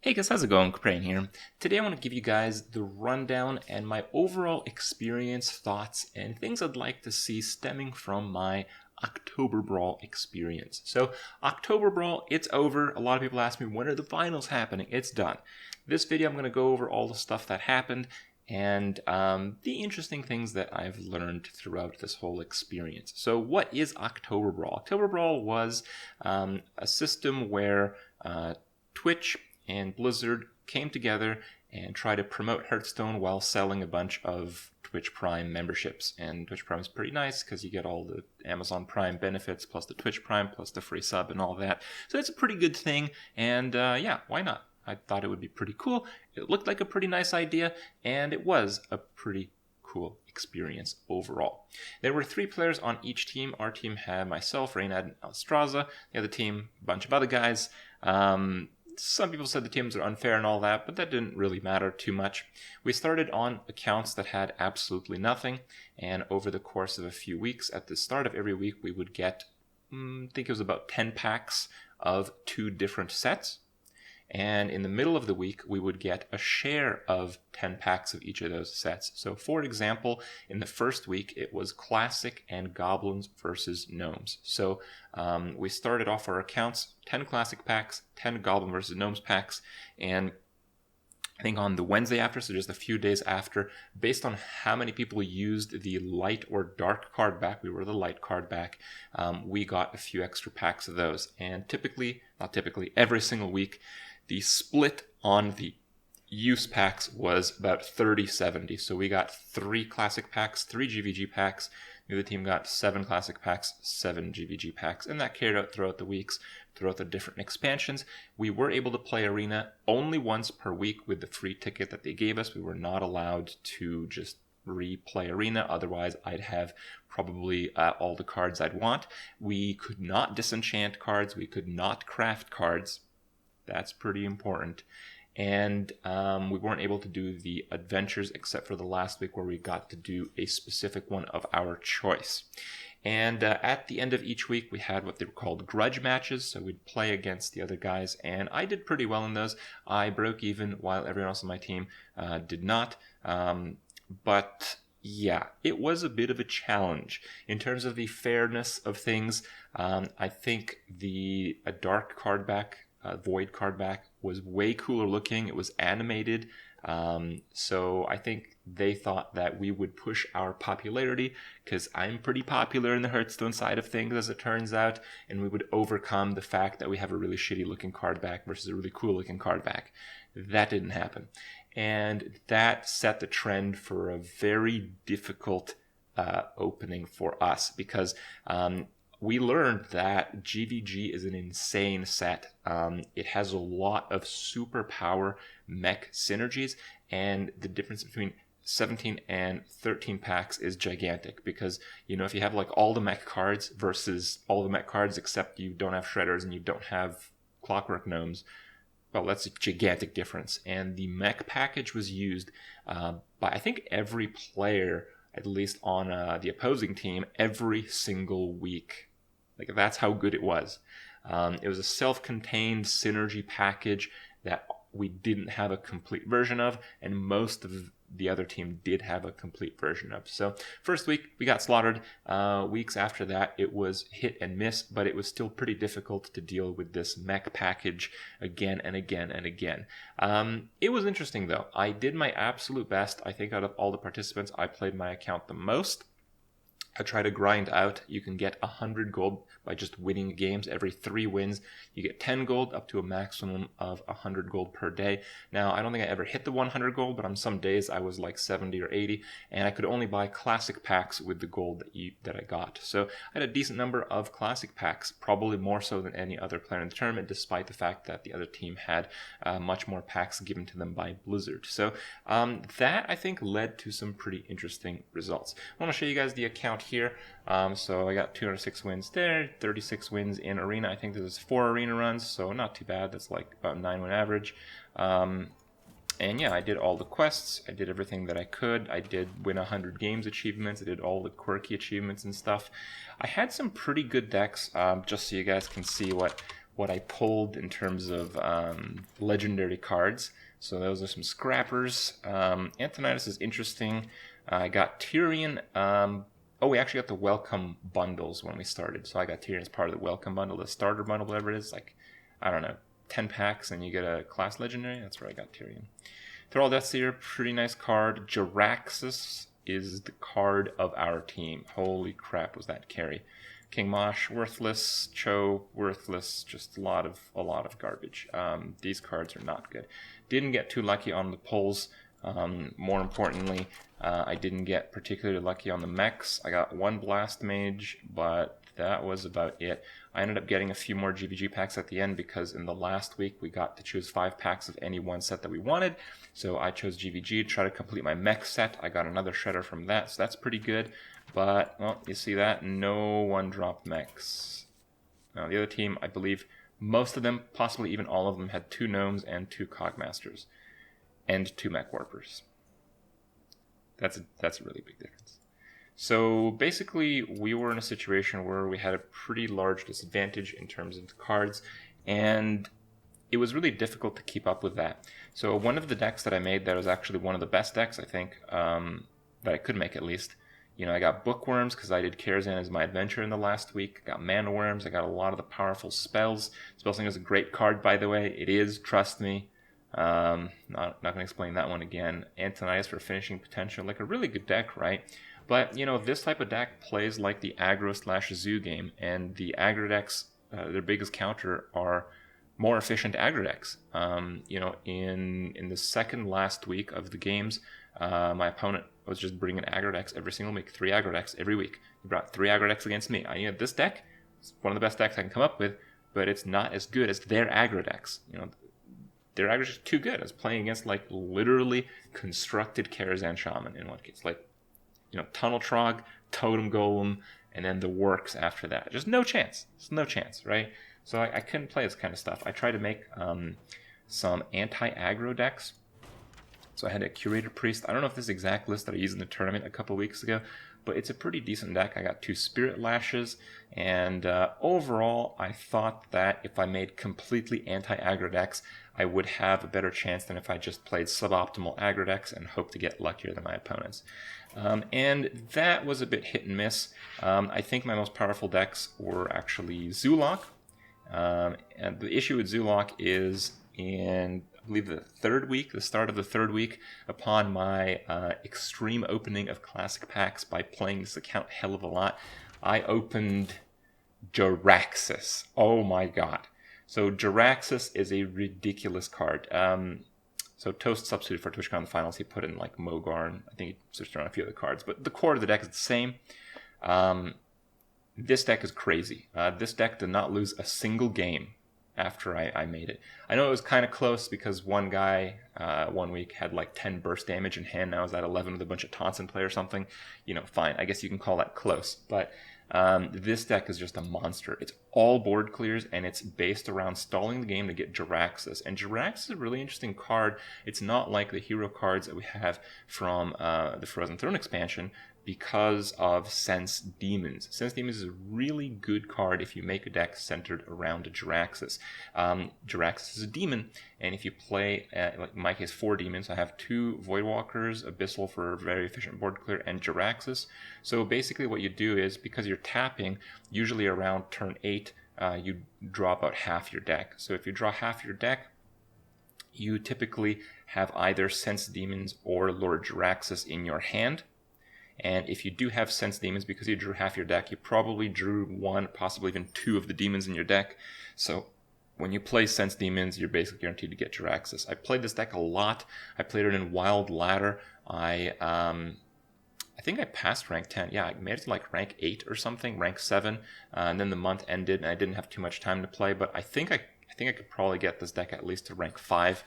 Hey guys, how's it going? Kripparrian here. Today I want to give you guys the rundown and my overall experience, thoughts, and things I'd like to see stemming from my Oktoberbrawl experience. So, Oktoberbrawl, it's over. A lot of people ask me, when are the finals happening? It's done. This video I'm going to go over all the stuff that happened and the interesting things that I've learned throughout this whole experience. So what is Oktoberbrawl? Oktoberbrawl was a system where Twitch and Blizzard came together and tried to promote Hearthstone while selling a bunch of Twitch Prime memberships. And Twitch Prime is pretty nice because you get all the Amazon Prime benefits, plus the Twitch Prime, plus the free sub and all that. So it's a pretty good thing, and yeah, why not? I thought it would be pretty cool. It looked like a pretty nice idea, and it was a pretty cool experience overall. There were 3 players on each team. Our team had myself, Reynad, and Alstraza. The other team, a bunch of other guys. Some people said the teams are unfair and all that, but that didn't really matter too much. We started on accounts that had absolutely nothing, and over the course of a few weeks, at the start of every week, we would get, I think it was about 10 packs of 2 different sets. And in the middle of the week, we would get a share of 10 packs of each of those sets. So for example, in the first week, it was Classic and Goblins versus Gnomes. So we started off our accounts, 10 Classic packs, 10 Goblin versus Gnomes packs, and I think on the Wednesday after, so just a few days after, based on how many people used the light or dark card back, we were the light card back, we got a few extra packs of those. And every single week, the split on the use packs was about 30-70. So we got 3 classic packs, 3 GVG packs. The other team got 7 classic packs, 7 GVG packs. And that carried out throughout the weeks, throughout the different expansions. We were able to play Arena only once per week with the free ticket that they gave us. We were not allowed to just replay Arena. Otherwise, I'd have probably all the cards I'd want. We could not disenchant cards. We could not craft cards. That's pretty important. And we weren't able to do the adventures except for the last week where we got to do a specific one of our choice. And at the end of each week, we had what they were called grudge matches. So we'd play against the other guys, and I did pretty well in those. I broke even while everyone else on my team did not. But yeah, it was a bit of a challenge. In terms of the fairness of things, I think a dark card back, void card back, was way cooler looking. It was animated, so I think they thought that we would push our popularity, because I'm pretty popular in the Hearthstone side of things, as it turns out, and we would overcome the fact that we have a really shitty looking card back versus a really cool looking card back. That didn't happen, and that set the trend for a very difficult opening for us, because we learned that GVG is an insane set. It has a lot of superpower mech synergies, and the difference between 17 and 13 packs is gigantic, because, you know, if you have like all the mech cards versus all the mech cards except you don't have shredders and you don't have clockwork gnomes, well, that's a gigantic difference. And the mech package was used by, I think, every player, at least on the opposing team, every single week. Like, that's how good it was. It was a self-contained synergy package that we didn't have a complete version of, and most of the other team did have a complete version of. So first week, we got slaughtered. Weeks after that, it was hit and miss, but it was still pretty difficult to deal with this mech package again and again and again. It was interesting, though. I did my absolute best. I think out of all the participants, I played my account the most. I try to grind out. You can get 100 gold by just winning games. Every 3 wins, you get 10 gold, up to a maximum of 100 gold per day. Now, I don't think I ever hit the 100 gold, but on some days I was like 70 or 80, and I could only buy classic packs with the gold that I got. So I had a decent number of classic packs, probably more so than any other player in the tournament, despite the fact that the other team had much more packs given to them by Blizzard. So that, I think, led to some pretty interesting results. I want to show you guys the account here. So I got 206 wins there, 36 wins in Arena. I think this is 4 Arena runs, so not too bad. That's like about 9-win average. And yeah, I did all the quests. I did everything that I could. I did win 100 games achievements. I did all the quirky achievements and stuff. I had some pretty good decks, just so you guys can see what what I pulled in terms of legendary cards. So those are some scrappers. Antonidas is interesting. I got Tyrion. We actually got the welcome bundles when we started. So I got Tyrion as part of the welcome bundle, the starter bundle, whatever it is. Like, I don't know, 10 packs and you get a class legendary. That's where I got Tyrion. Thrall Deathseer, pretty nice card. Jaraxxus is the card of our team. Holy crap, was that carry. King Mosh, worthless. Cho, worthless. Just a lot of garbage. These cards are not good. Didn't get too lucky on the pulls. More importantly, I didn't get particularly lucky on the mechs. I got one Blast Mage, but that was about it. I ended up getting a few more GVG packs at the end because in the last week we got to choose 5 packs of any one set that we wanted. So I chose GVG to try to complete my mech set. I got another shredder from that, so that's pretty good. But, well, you see that? No one dropped mechs. Now, the other team, I believe most of them, possibly even all of them, had 2 gnomes and 2 cogmasters. And 2 mech warpers. That's a really big difference. So basically, we were in a situation where we had a pretty large disadvantage in terms of the cards, and it was really difficult to keep up with that. So one of the decks that I made that was actually one of the best decks, I think, that I could make at least. You know, I got Bookworms because I did Karazhan as my adventure in the last week. I got Mana Worms. I got a lot of the powerful spells. Spellslinger is a great card, by the way. It is, trust me. Not going to explain that one again. Antonidas for finishing potential, like a really good deck, right? But, you know, this type of deck plays like the aggro/zoo game, and the aggro decks, their biggest counter are more efficient aggro decks. You know, in the second last week of the games, my opponent was just bringing aggro decks every single week, 3 aggro decks every week. He brought 3 aggro decks against me. I knew this deck is one of the best decks I can come up with, but it's not as good as their aggro decks. You know, their aggro is too good. I was playing against, like, literally constructed Karazhan Shaman in one case. Like, you know, Tunnel Trog, Totem Golem, and then the works after that. Just no chance. There's no chance, right? So I couldn't play this kind of stuff. I tried to make some anti-aggro decks. So I had a Curator Priest. I don't know if this is the exact list that I used in the tournament a couple weeks ago, but it's a pretty decent deck. I got 2 Spirit Lashes, and overall, I thought that if I made completely anti-aggro decks, I would have a better chance than if I just played suboptimal aggro decks and hoped to get luckier than my opponents. And that was a bit hit and miss. I think my most powerful decks were actually Zoolock. And the issue with Zoolock is in, I believe, the start of the third week, upon my extreme opening of classic packs by playing this account hell of a lot, I opened Jaraxxus. Oh my god. So Jaraxxus is a ridiculous card. So Toast substituted for TwitchCon in the finals. He put in like Mogar, and I think he switched around a few other cards. But the core of the deck is the same. This deck is crazy. This deck did not lose a single game after I made it. I know it was kind of close because one guy 1 week had like 10 burst damage in hand. Now I was at 11 with a bunch of taunts in play or something. You know, fine. I guess you can call that close. But this deck is just a monster. It's all board clears, and it's based around stalling the game to get Jaraxxus. And Jaraxxus is a really interesting card. It's not like the hero cards that we have from the Frozen Throne expansion, because of Sense Demons. Sense Demons is a really good card if you make a deck centered around a Jaraxxus. Jaraxxus is a demon, and if you play, like in my case, 4 demons, I have 2 Voidwalkers, Abyssal for very efficient board clear, and Jaraxxus. So basically what you do is, because you're tapping, usually around turn 8, you draw about half your deck. So if you draw half your deck, you typically have either Sense Demons or Lord Jaraxxus in your hand. And if you do have Sense Demons, because you drew half your deck, you probably drew 1, possibly even 2 of the demons in your deck. So when you play Sense Demons, you're basically guaranteed to get Jaraxxus. I played this deck a lot. I played it in Wild Ladder. I think I passed rank 10. Yeah, I made it to like rank 8 or something, rank 7. And then the month ended, and I didn't have too much time to play. But I think I could probably get this deck at least to rank 5.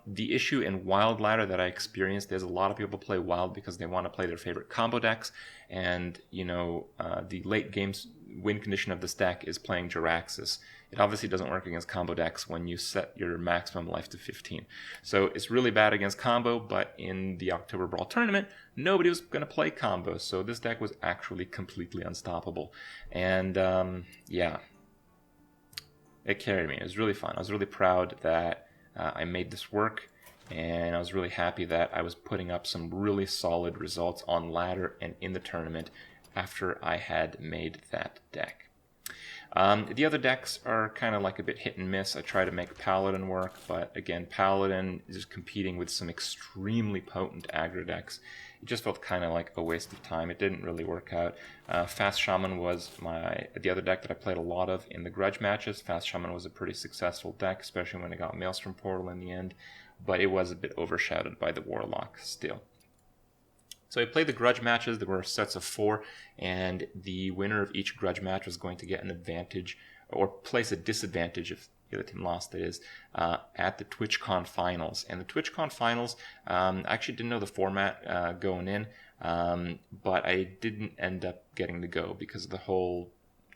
The issue in Wild Ladder that I experienced is a lot of people play Wild because they want to play their favorite combo decks, and you know, the late game's win condition of this deck is playing Jaraxxus. It obviously doesn't work against combo decks when you set your maximum life to 15. So it's really bad against combo, but in the Oktoberbrawl tournament, nobody was going to play combo, so this deck was actually completely unstoppable. And yeah. It carried me. It was really fun. I was really proud that I made this work, and I was really happy that I was putting up some really solid results on ladder and in the tournament after I had made that deck. The other decks are kind of like a bit hit and miss. I try to make Paladin work, but again, Paladin is competing with some extremely potent aggro decks. It just felt kind of like a waste of time. It didn't really work out. Fast Shaman was the other deck that I played a lot of in the grudge matches. Fast Shaman was a pretty successful deck, especially when it got Maelstrom Portal in the end, but it was a bit overshadowed by the Warlock still. So I played the grudge matches. There were sets of 4, and the winner of each grudge match was going to get an advantage, or place a disadvantage if the other team lost, that is, at the TwitchCon finals. And the TwitchCon finals, I actually didn't know the format going in, but I didn't end up getting to go because of the whole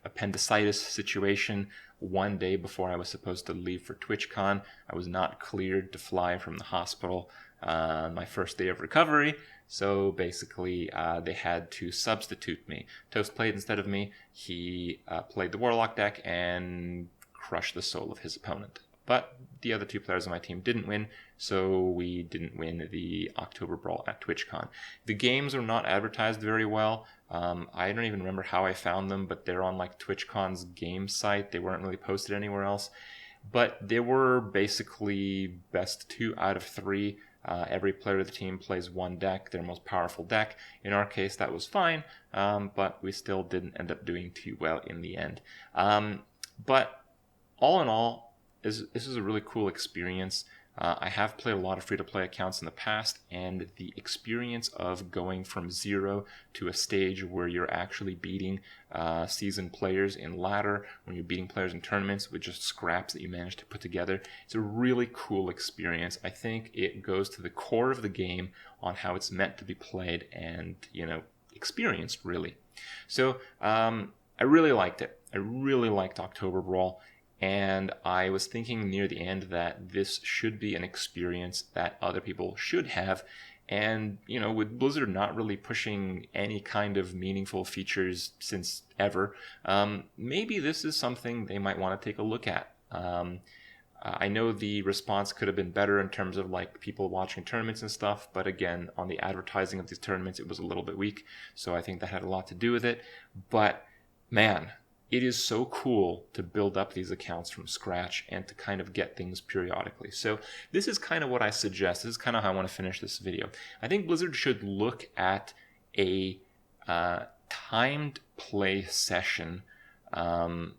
appendicitis situation. One day before I was supposed to leave for TwitchCon, I was not cleared to fly from the hospital my first day of recovery. So basically, they had to substitute me. Toast played instead of me. He played the Warlock deck and crushed the soul of his opponent. But the other 2 players on my team didn't win, so we didn't win the Oktoberbrawl at TwitchCon. The games are not advertised very well. I don't even remember how I found them, but they're on like TwitchCon's game site. They weren't really posted anywhere else. But they were basically best 2 out of 3. Every player of the team plays 1 deck, their most powerful deck. In our case, that was fine, but we still didn't end up doing too well in the end. But all in all, this is a really cool experience. I have played a lot of free-to-play accounts in the past, and the experience of going from 0 to a stage where you're actually beating seasoned players in ladder, when you're beating players in tournaments with just scraps that you managed to put together, it's a really cool experience. I think it goes to the core of the game on how it's meant to be played and, experienced, really. So I really liked it. I really liked Oktoberbrawl. And I was thinking near the end that this should be an experience that other people should have. And, with Blizzard not really pushing any kind of meaningful features since ever, maybe this is something they might want to take a look at. I know the response could have been better in terms of like people watching tournaments and stuff, but again, on the advertising of these tournaments, it was a little bit weak. So I think that had a lot to do with it. But man, it is so cool to build up these accounts from scratch and to kind of get things periodically. So this is kind of what I suggest. This is kind of how I want to finish this video. I think Blizzard should look at a timed play session. It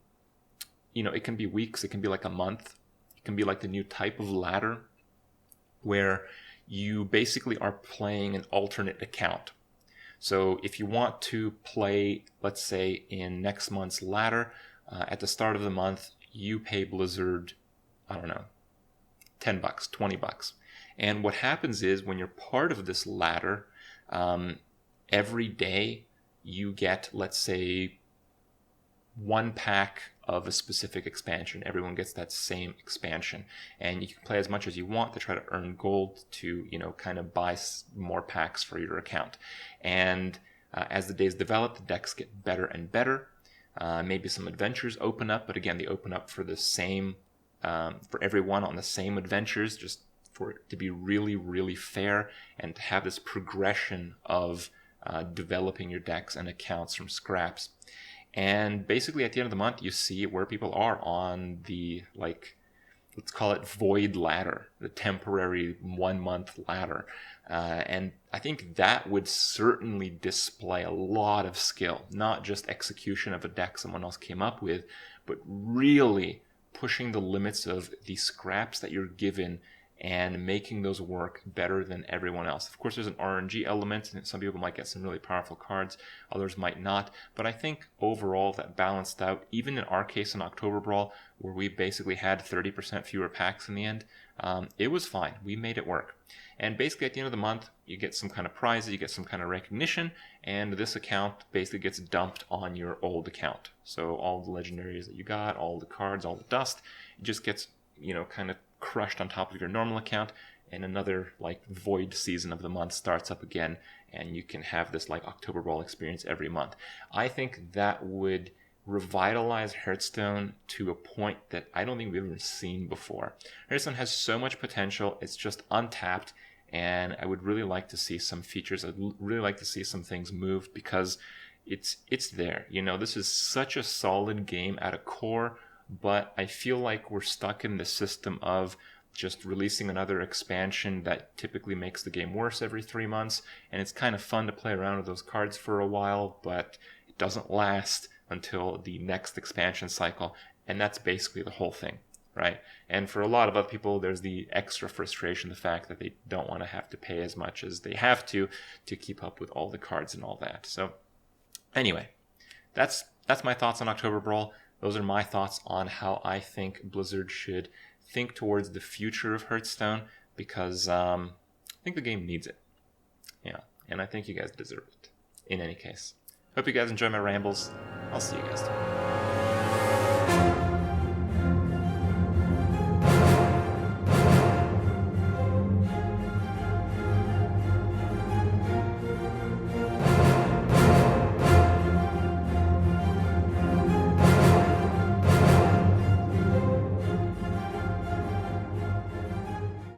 can be weeks. It can be like a month. It can be like the new type of ladder where you basically are playing an alternate account. So if you want to play, let's say, in next month's ladder, at the start of the month, you pay Blizzard, I don't know, $10, $20. And what happens is when you're part of this ladder, every day you get, let's say, 1 pack of a specific expansion. Everyone gets that same expansion, and you can play as much as you want to try to earn gold to, kind of buy more packs for your account. And as the days develop, the decks get better and better. Maybe some adventures open up, but again, they open up for the same, for everyone on the same adventures, just for it to be really, really fair and to have this progression of developing your decks and accounts from scraps. And basically at the end of the month, you see where people are on the, let's call it void ladder, the temporary 1-month ladder. And I think that would certainly display a lot of skill, not just execution of a deck someone else came up with, but really pushing the limits of the scraps that you're given and making those work better than everyone else. Of course, there's an RNG element, and some people might get some really powerful cards, others might not. But I think overall that balanced out, even in our case in Oktoberbrawl, where we basically had 30% fewer packs in the end, it was fine. We made it work. And basically at the end of the month, you get some kind of prizes, you get some kind of recognition, and this account basically gets dumped on your old account. So all the legendaries that you got, all the cards, all the dust, it just gets, kind of crushed on top of your normal account, and another void season of the month starts up again, and you can have this Oktoberbrawl experience every month. I think that would revitalize Hearthstone to a point that I don't think we've ever seen before. Hearthstone has so much potential, it's just untapped, and I would really like to see some features. I'd really like to see some things moved because it's there. You know, this is such a solid game at a core, but I feel like we're stuck in the system of just releasing another expansion that typically makes the game worse every 3 months, and it's kind of fun to play around with those cards for a while, but it doesn't last until the next expansion cycle, and that's basically the whole thing, right? And for a lot of other people, there's the extra frustration, the fact that they don't want to have to pay as much as they have to keep up with all the cards and all that. So anyway, that's my thoughts on Oktoberbrawl. Those are my thoughts on how I think Blizzard should think towards the future of Hearthstone, because I think the game needs it. Yeah, and I think you guys deserve it. In any case, hope you guys enjoy my rambles. I'll see you guys tomorrow.